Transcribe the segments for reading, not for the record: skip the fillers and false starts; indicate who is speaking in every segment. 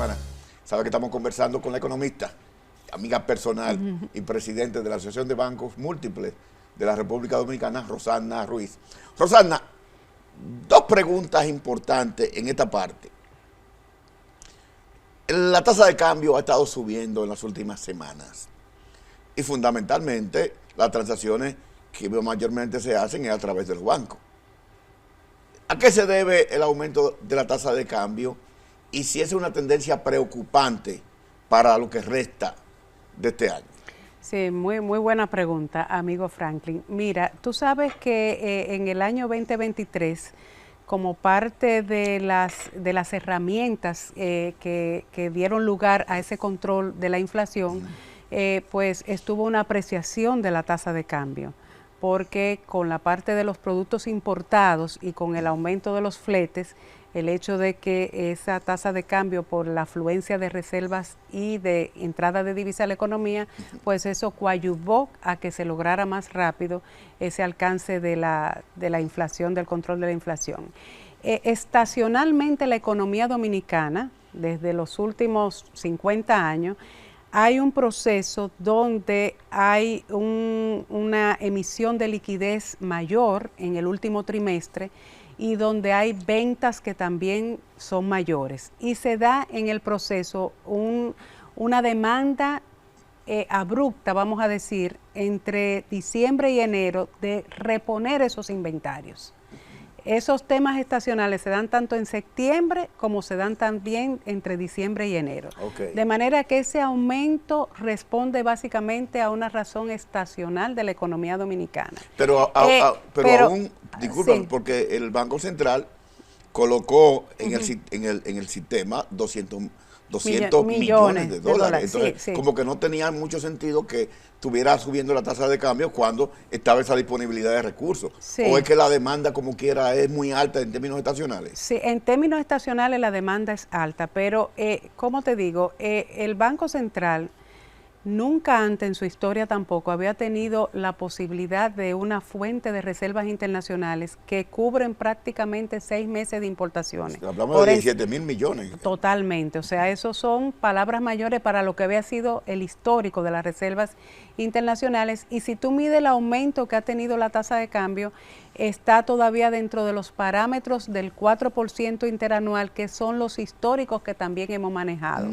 Speaker 1: semana. Sabe que estamos conversando con la economista, amiga personal y presidente de la Asociación de Bancos Múltiples de la República Dominicana, Rosana Ruiz. Rosana, dos preguntas importantes en esta parte. La tasa de cambio ha estado subiendo en las últimas semanas y fundamentalmente las transacciones que mayormente se hacen es a través de los bancos. ¿A qué se debe el aumento de la tasa de cambio? Y si es una tendencia preocupante para lo que resta de este año.
Speaker 2: Sí, muy buena pregunta, amigo Franklin. Mira, tú sabes que en el año 2023, como parte de las herramientas que dieron lugar a ese control de la inflación, pues estuvo una apreciación de la tasa de cambio, porque con la parte de los productos importados y con el aumento de los fletes, el hecho de que esa tasa de cambio por la afluencia de reservas y de entrada de divisa a la economía, pues eso coadyuvó a que se lograra más rápido ese alcance de la inflación, del control de la inflación. Estacionalmente la economía dominicana, desde los últimos 50 años, hay un proceso donde hay una emisión de liquidez mayor en el último trimestre y donde hay ventas que también son mayores. Y se da en el proceso una demanda abrupta, vamos a decir, entre diciembre y enero de reponer esos inventarios. Esos temas estacionales se dan tanto en septiembre como se dan también entre diciembre y enero. Okay. De manera que ese aumento responde básicamente a una razón estacional de la economía dominicana.
Speaker 1: Pero aún, disculpa, sí, porque el Banco Central colocó en el sistema 200 millones de dólares. Entonces, sí. Como que no tenía mucho sentido que estuviera subiendo la tasa de cambio cuando estaba esa disponibilidad de recursos. Sí. O es que la demanda, como quiera, es muy alta en términos estacionales.
Speaker 2: Sí, en términos estacionales la demanda es alta, pero, como te digo, el Banco Central nunca antes en su historia tampoco había tenido la posibilidad de una fuente de reservas internacionales que cubren prácticamente 6 meses de importaciones.
Speaker 1: Hablamos de 17.000 millones.
Speaker 2: Totalmente, o sea, eso son palabras mayores para lo que había sido el histórico de las reservas internacionales. Y si tú mides el aumento que ha tenido la tasa de cambio, está todavía dentro de los parámetros del 4% interanual, que son los históricos que también hemos manejado.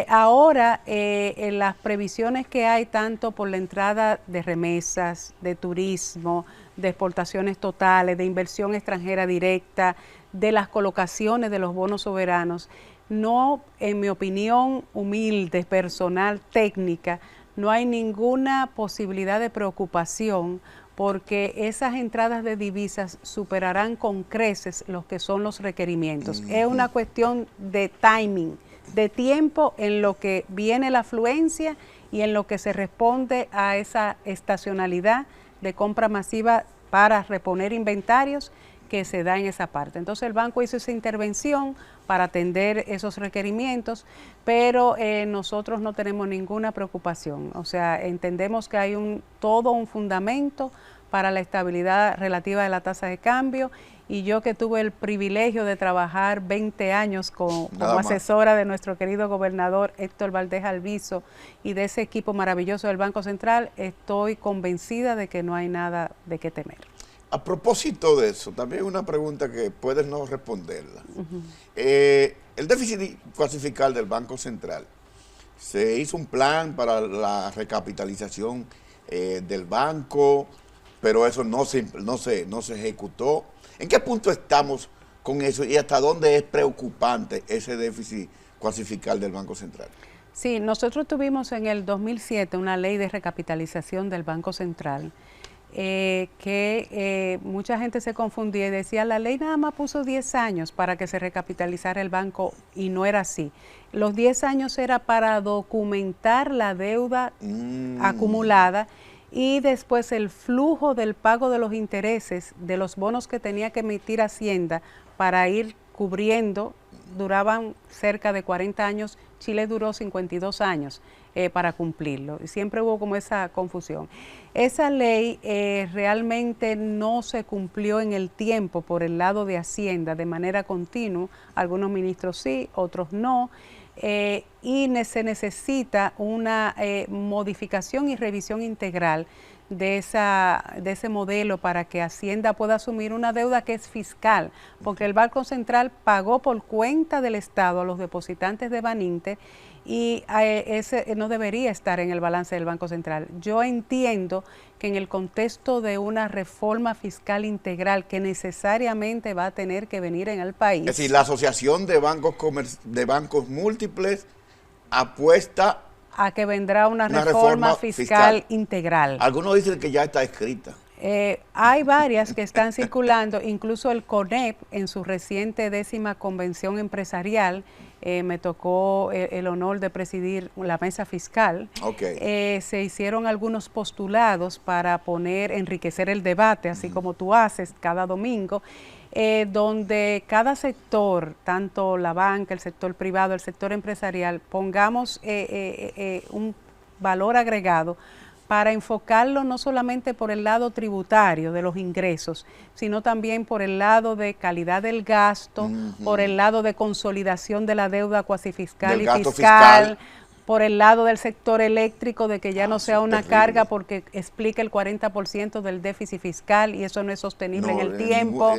Speaker 2: Ahora, las previsiones que hay tanto por la entrada de remesas, de turismo, de exportaciones totales, de inversión extranjera directa, de las colocaciones de los bonos soberanos, no, en mi opinión humilde, personal, técnica, no hay ninguna posibilidad de preocupación, porque esas entradas de divisas superarán con creces los que son los requerimientos. Es una cuestión de timing, de tiempo en lo que viene la afluencia y en lo que se responde a esa estacionalidad de compra masiva para reponer inventarios que se da en esa parte. Entonces el banco hizo esa intervención para atender esos requerimientos, pero nosotros no tenemos ninguna preocupación. O sea, entendemos que hay todo un fundamento para la estabilidad relativa de la tasa de cambio, y yo que tuve el privilegio de trabajar 20 años como asesora de nuestro querido gobernador Héctor Valdés Alviso y de ese equipo maravilloso del Banco Central, estoy convencida de que no hay nada de qué temer.
Speaker 1: A propósito de eso, también una pregunta que puedes no responderla. El déficit fiscal del Banco Central, se hizo un plan para la recapitalización del banco, pero eso no se ejecutó. ¿En qué punto estamos con eso y hasta dónde es preocupante ese déficit fiscal del Banco Central?
Speaker 2: Sí, nosotros tuvimos en el 2007 una ley de recapitalización del Banco Central, que mucha gente se confundía y decía, la ley nada más puso 10 años para que se recapitalizara el banco, y no era así. Los 10 años era para documentar la deuda acumulada y después el flujo del pago de los intereses de los bonos que tenía que emitir Hacienda para ir cubriendo, duraban cerca de 40 años, Chile duró 52 años para cumplirlo. Y siempre hubo como esa confusión. Esa ley realmente no se cumplió en el tiempo por el lado de Hacienda de manera continua. Algunos ministros sí, otros no. Y se necesita una modificación y revisión integral de ese modelo para que Hacienda pueda asumir una deuda que es fiscal, porque el Banco Central pagó por cuenta del Estado a los depositantes de Baninter y ese no debería estar en el balance del Banco Central. Yo entiendo que en el contexto de una reforma fiscal integral que necesariamente va a tener que venir en el país.
Speaker 1: Es decir, la Asociación de Bancos Múltiples apuesta
Speaker 2: a que vendrá una reforma fiscal integral.
Speaker 1: Algunos dicen que ya está escrita.
Speaker 2: Hay varias que están circulando, incluso el CONEP en su reciente 10ª convención empresarial, me tocó el honor de presidir la mesa fiscal.
Speaker 1: Okay.
Speaker 2: Se hicieron algunos postulados para enriquecer el debate, así como tú haces cada domingo, donde cada sector, tanto la banca, el sector privado, el sector empresarial, pongamos un valor agregado para enfocarlo no solamente por el lado tributario de los ingresos, sino también por el lado de calidad del gasto, por el lado de consolidación de la deuda cuasi fiscal y fiscal, por el lado del sector eléctrico, de que ya no sea una carga porque explica el 40% del déficit fiscal y eso no es sostenible en el tiempo.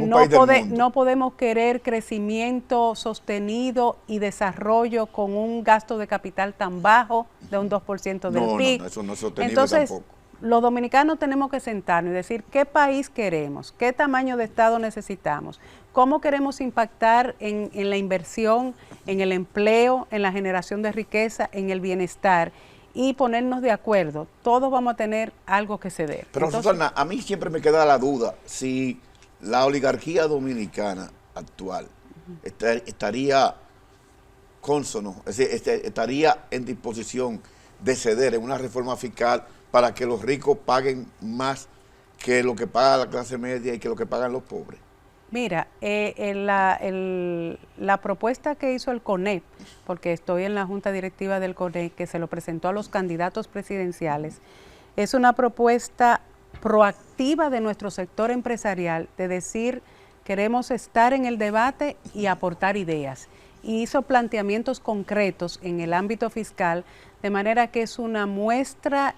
Speaker 2: No podemos querer crecimiento sostenido y desarrollo con un gasto de capital tan bajo de un 2% del PIB.
Speaker 1: No, eso no es sostenible.
Speaker 2: Entonces,
Speaker 1: tampoco.
Speaker 2: Los dominicanos tenemos que sentarnos y decir qué país queremos, qué tamaño de Estado necesitamos, cómo queremos impactar en la inversión, en el empleo, en la generación de riqueza, en el bienestar y ponernos de acuerdo. Todos vamos a tener algo que ceder.
Speaker 1: Pero Susana, a mí siempre me queda la duda si la oligarquía dominicana actual estaría cónsono, es decir, estaría en disposición de ceder en una reforma fiscal para que los ricos paguen más que lo que paga la clase media y que lo que pagan los pobres.
Speaker 2: Mira, la propuesta que hizo el CONEP, porque estoy en la junta directiva del CONEP, que se lo presentó a los candidatos presidenciales, es una propuesta proactiva de nuestro sector empresarial de decir queremos estar en el debate y aportar ideas. Y hizo planteamientos concretos en el ámbito fiscal, de manera que es una muestra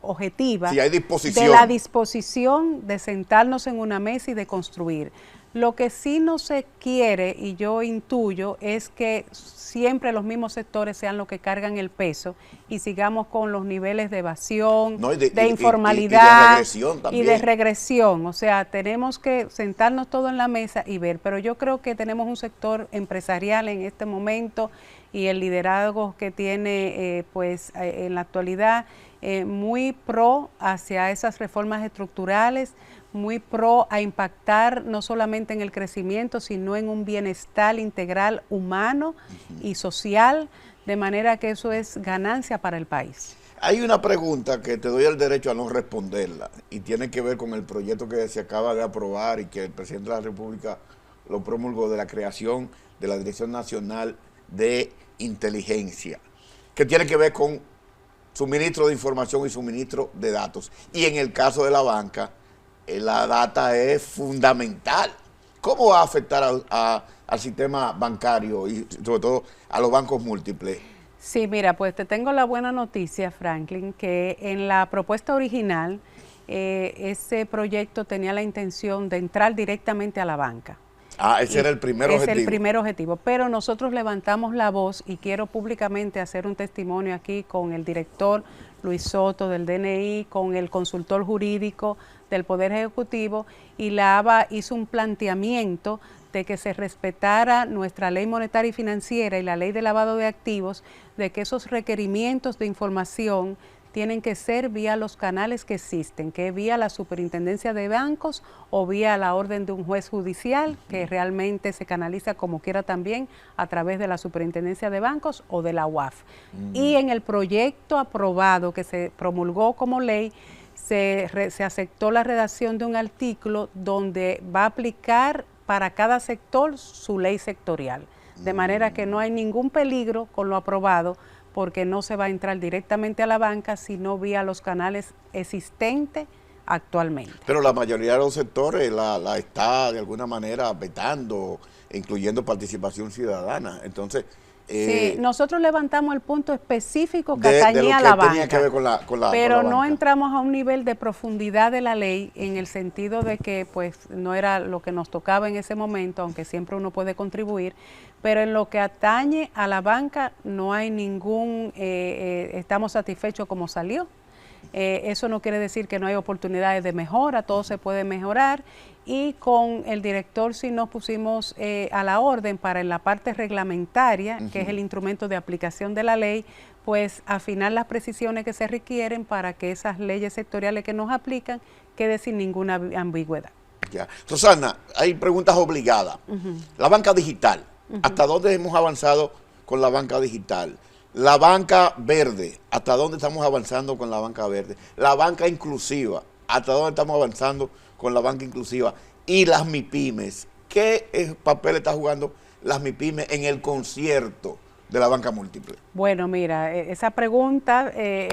Speaker 2: objetiva
Speaker 1: sí, hay disposición.
Speaker 2: De la disposición de sentarnos en una mesa y de construir. Lo que sí no se quiere, y yo intuyo, es que siempre los mismos sectores sean los que cargan el peso y sigamos con los niveles de evasión, de informalidad y de regresión. O sea, tenemos que sentarnos todos en la mesa y ver, pero yo creo que tenemos un sector empresarial en este momento y el liderazgo que tiene en la actualidad muy pro hacia esas reformas estructurales, muy pro a impactar no solamente en el crecimiento, sino en un bienestar integral humano y social, de manera que eso es ganancia para el país.
Speaker 1: Hay una pregunta que te doy el derecho a no responderla y tiene que ver con el proyecto que se acaba de aprobar y que el presidente de la República lo promulgó, de la creación de la Dirección Nacional de Inteligencia, que tiene que ver con suministro de información y suministro de datos. Y en el caso de la banca, la data es fundamental. ¿Cómo va a afectar al sistema bancario y sobre todo a los bancos múltiples?
Speaker 2: Sí, mira, pues te tengo la buena noticia, Franklin, que en la propuesta original ese proyecto tenía la intención de entrar directamente a la banca.
Speaker 1: Ese era el primer objetivo.
Speaker 2: Es el primer objetivo, pero nosotros levantamos la voz y quiero públicamente hacer un testimonio aquí con el director Luis Soto del DNI, con el consultor jurídico del Poder Ejecutivo, y la ABA hizo un planteamiento de que se respetara nuestra ley monetaria y financiera y la ley de lavado de activos, de que esos requerimientos de información tienen que ser vía los canales que existen, que es vía la Superintendencia de Bancos o vía la orden de un juez judicial, que realmente se canaliza como quiera también a través de la Superintendencia de Bancos o de la UAF. Y en el proyecto aprobado que se promulgó como ley, se aceptó la redacción de un artículo donde va a aplicar para cada sector su ley sectorial. de manera que no hay ningún peligro con lo aprobado, porque no se va a entrar directamente a la banca, sino vía los canales existentes actualmente.
Speaker 1: Pero la mayoría de los sectores la está de alguna manera vetando, incluyendo participación ciudadana. Entonces,
Speaker 2: sí, nosotros levantamos el punto específico que atañía a la banca, tenía que ver con la pero
Speaker 1: con la
Speaker 2: no
Speaker 1: banca.
Speaker 2: entramos a un nivel de profundidad de la ley en el sentido de que pues no era lo que nos tocaba en ese momento, aunque siempre uno puede contribuir, pero en lo que atañe a la banca no hay ningún, estamos satisfechos como salió. Eso no quiere decir que no hay oportunidades de mejora, todo se puede mejorar, y con el director sí nos pusimos a la orden para en la parte reglamentaria, que es el instrumento de aplicación de la ley, pues afinar las precisiones que se requieren para que esas leyes sectoriales que nos aplican quede sin ninguna ambigüedad.
Speaker 1: Ya. Rosana, hay preguntas obligadas. La banca digital, ¿hasta dónde hemos avanzado con la banca digital? La banca verde, ¿hasta dónde estamos avanzando con la banca verde? La banca inclusiva, ¿hasta dónde estamos avanzando con la banca inclusiva? Y las MIPYMES, ¿qué papel está jugando las MIPYMES en el concierto de la banca múltiple?
Speaker 2: Bueno, mira, esa pregunta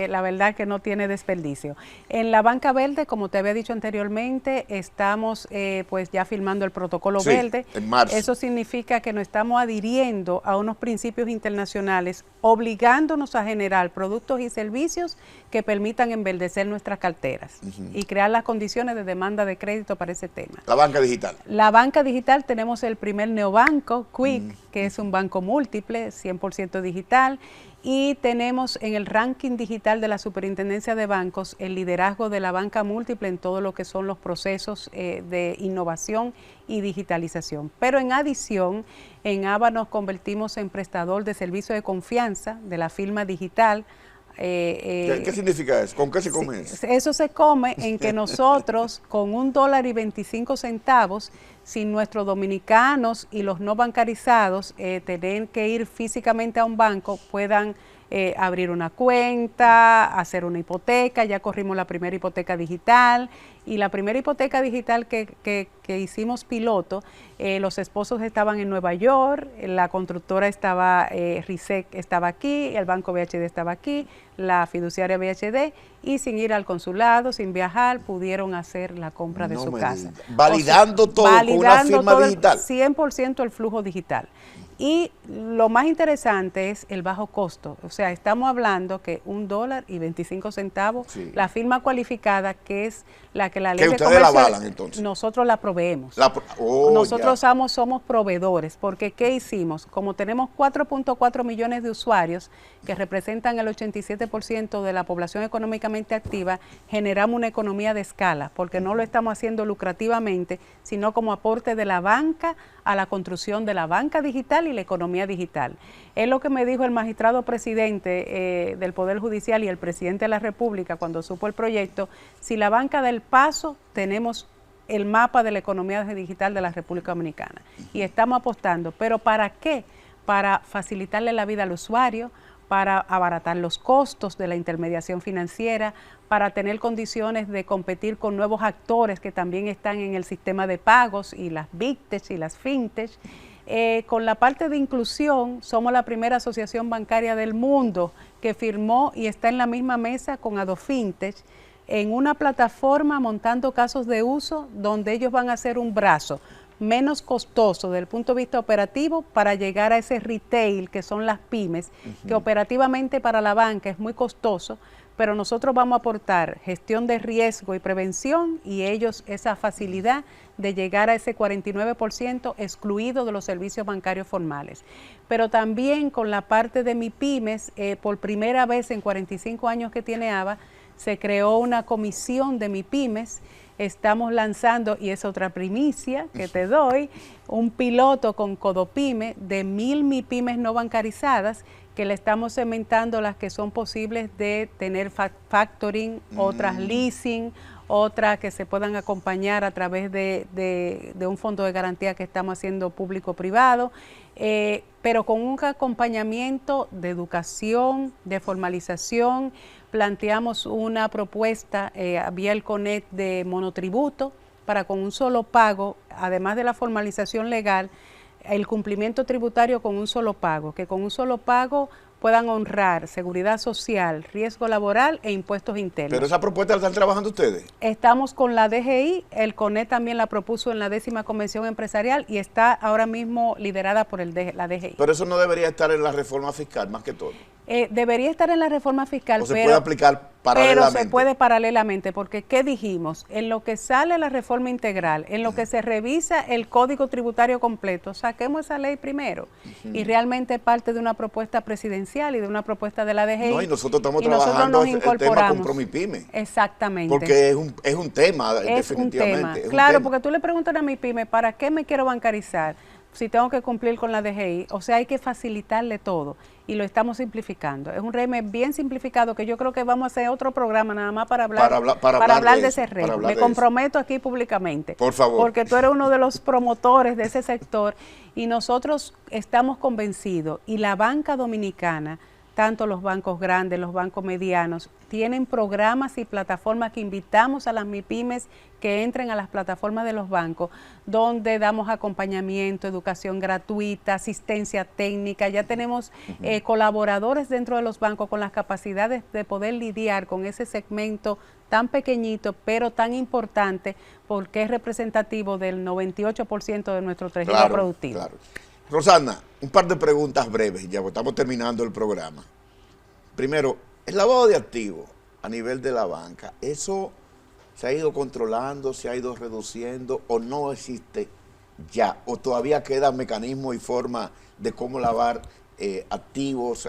Speaker 2: la verdad que no tiene desperdicio. En la banca verde, como te había dicho anteriormente, estamos pues ya firmando el protocolo verde.
Speaker 1: En marzo.
Speaker 2: Eso significa que nos estamos adhiriendo a unos principios internacionales, obligándonos a generar productos y servicios que permitan enverdecer nuestras carteras y crear las condiciones de demanda de crédito para ese tema.
Speaker 1: La banca digital.
Speaker 2: La banca digital, tenemos el primer neobanco, Quick, que es un banco múltiple, 100% digital, y tenemos en el ranking digital de la Superintendencia de Bancos el liderazgo de la banca múltiple en todo lo que son los procesos de innovación y digitalización. Pero en adición, en ABA nos convertimos en prestador de servicio de confianza de la firma digital.
Speaker 1: ¿Qué significa eso? ¿Con qué se come eso?
Speaker 2: Eso se come en que nosotros con $1.25, si nuestros dominicanos y los no bancarizados tienen que ir físicamente a un banco, puedan abrir una cuenta, hacer una hipoteca. Ya corrimos la primera hipoteca digital, y la primera hipoteca digital que hicimos piloto, los esposos estaban en Nueva York, la constructora estaba, RISEC estaba aquí, el banco VHD estaba aquí, la fiduciaria VHD, y sin ir al consulado, sin viajar, pudieron hacer la compra de su casa.
Speaker 1: Validando todo con una firma digital.
Speaker 2: 100% el flujo digital. Y lo más interesante es el bajo costo. O sea, estamos hablando que $1.25, sí, la firma cualificada, que es la que la ley de comercio,
Speaker 1: la avalan, entonces.
Speaker 2: Nosotros la proveemos. Nosotros somos proveedores, porque ¿qué hicimos? Como tenemos 4.4 millones de usuarios que representan el 87% de la población económicamente activa, generamos una economía de escala, porque no lo estamos haciendo lucrativamente, sino como aporte de la banca a la construcción de la banca digital y la economía digital. Es lo que me dijo el magistrado presidente del Poder Judicial y el presidente de la República cuando supo el proyecto: si la banca da el paso, tenemos el mapa de la economía digital de la República Dominicana. Y estamos apostando. ¿Pero para qué? Para facilitarle la vida al usuario, para abaratar los costos de la intermediación financiera, para tener condiciones de competir con nuevos actores que también están en el sistema de pagos, y las Big Tech y las FinTech. Con la parte de inclusión, somos la primera asociación bancaria del mundo que firmó y está en la misma mesa con AdoFintech, en una plataforma montando casos de uso donde ellos van a hacer un brazo menos costoso desde el punto de vista operativo para llegar a ese retail que son las pymes, que operativamente para la banca es muy costoso, pero nosotros vamos a aportar gestión de riesgo y prevención, y ellos esa facilidad de llegar a ese 49% excluido de los servicios bancarios formales. Pero también con la parte de MIPYMES, por primera vez en 45 años que tiene ABA, se creó una comisión de MIPYMES. Estamos lanzando, y es otra primicia que te doy, un piloto con Codopyme de 1,000 MIPYMES no bancarizadas, que le estamos cementando las que son posibles de tener factoring, otras leasing, otras que se puedan acompañar a través de un fondo de garantía que estamos haciendo público-privado, pero con un acompañamiento de educación, de formalización. Planteamos una propuesta vía el CONET de monotributo para con un solo pago, además de la formalización legal, el cumplimiento tributario con un solo pago, que con un solo pago puedan honrar seguridad social, riesgo laboral e impuestos internos.
Speaker 1: ¿Pero esa propuesta la están trabajando ustedes?
Speaker 2: Estamos con la DGI, el CONE también la propuso en la 10ª Convención Empresarial y está ahora mismo liderada por la DGI.
Speaker 1: Pero eso no debería estar en la reforma fiscal, más que todo.
Speaker 2: Debería estar en la reforma fiscal,
Speaker 1: ¿O se puede aplicar paralelamente?
Speaker 2: Pero se puede paralelamente, porque ¿qué dijimos? En lo que sale la reforma integral, en lo que se revisa el Código Tributario completo, saquemos esa ley primero. Y realmente parte de una propuesta presidencial y de una propuesta de la DGI.
Speaker 1: No, y nosotros estamos trabajando el tema con Promipyme.
Speaker 2: Exactamente.
Speaker 1: Porque es un tema, definitivamente.
Speaker 2: Claro, porque tú le preguntas a mi pyme, ¿para qué me quiero bancarizar? Si tengo que cumplir con la DGI, o sea, hay que facilitarle todo y lo estamos simplificando. Es un régimen bien simplificado que yo creo que vamos a hacer otro programa nada más para hablar de ese régimen. Me comprometo aquí públicamente.
Speaker 1: Por favor.
Speaker 2: Porque tú eres uno de los promotores de ese sector y nosotros estamos convencidos y la banca dominicana, tanto los bancos grandes, los bancos medianos, tienen programas y plataformas que invitamos a las MIPYMES que entren a las plataformas de los bancos, donde damos acompañamiento, educación gratuita, asistencia técnica. Ya tenemos colaboradores dentro de los bancos con las capacidades de poder lidiar con ese segmento tan pequeñito, pero tan importante, porque es representativo del 98% de nuestro tejido productivo.
Speaker 1: Claro. Rosana, un par de preguntas breves, ya estamos terminando el programa. Primero, el lavado de activos a nivel de la banca, ¿eso se ha ido controlando, se ha ido reduciendo o no existe ya? ¿O todavía quedan mecanismos y formas de cómo lavar activos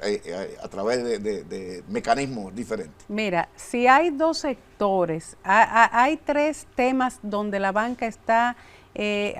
Speaker 1: a través de mecanismos diferentes?
Speaker 2: Mira, si hay dos sectores, hay tres temas donde la banca está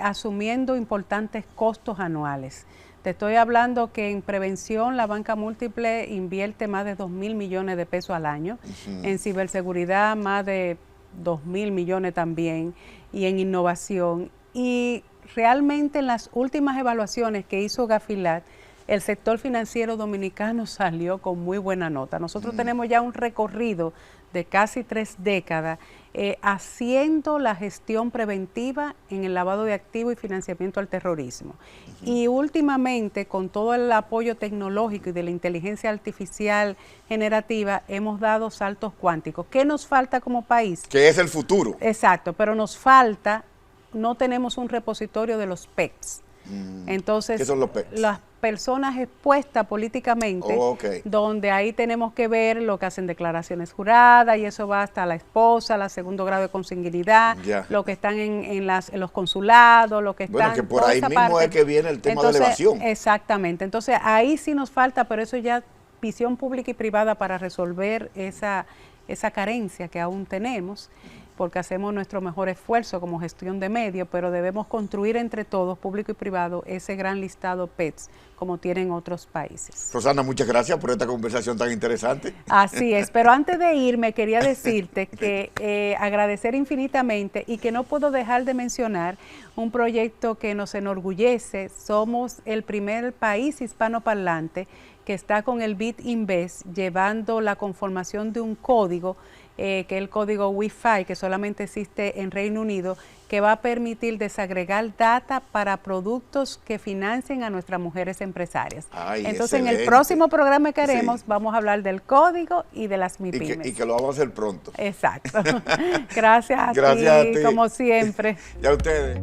Speaker 2: asumiendo importantes costos anuales. Te estoy hablando que en prevención la banca múltiple invierte más de 2.000 millones de pesos al año, en ciberseguridad más de 2.000 millones también, y en innovación. Y realmente en las últimas evaluaciones que hizo Gafilat, el sector financiero dominicano salió con muy buena nota. Nosotros tenemos ya un recorrido de casi 3 décadas haciendo la gestión preventiva en el lavado de activos y financiamiento al terrorismo. Y últimamente, con todo el apoyo tecnológico y de la inteligencia artificial generativa, hemos dado saltos cuánticos. ¿Qué nos falta como país?
Speaker 1: Que es el futuro.
Speaker 2: Exacto, pero nos falta, no tenemos un repositorio de los PECs. Entonces,
Speaker 1: ¿qué son los PECs?
Speaker 2: Las personas expuestas políticamente, donde ahí tenemos que ver lo que hacen declaraciones juradas, y eso va hasta la esposa, la segundo grado de consanguinidad, lo que están en los consulados, lo que están...
Speaker 1: Bueno, que por ahí mismo es que viene el tema de elevación.
Speaker 2: Exactamente, entonces ahí sí nos falta, pero eso ya visión pública y privada para resolver esa carencia que aún tenemos, porque hacemos nuestro mejor esfuerzo como gestión de medios, pero debemos construir entre todos, público y privado, ese gran listado PETS, como tienen otros países.
Speaker 1: Rosana, muchas gracias por esta conversación tan interesante.
Speaker 2: Así es, pero antes de irme quería decirte que agradecer infinitamente y que no puedo dejar de mencionar un proyecto que nos enorgullece. Somos el primer país hispanoparlante que está con el BitInvest llevando la conformación de un código, que es el código Wi-Fi, que solamente existe en Reino Unido, que va a permitir desagregar data para productos que financien a nuestras mujeres empresarias. Entonces, en el próximo programa que haremos, vamos a hablar del código y de las MIPYMES.
Speaker 1: Y que lo vamos a hacer pronto.
Speaker 2: Exacto. Gracias a ti, como siempre.
Speaker 1: Y a ustedes.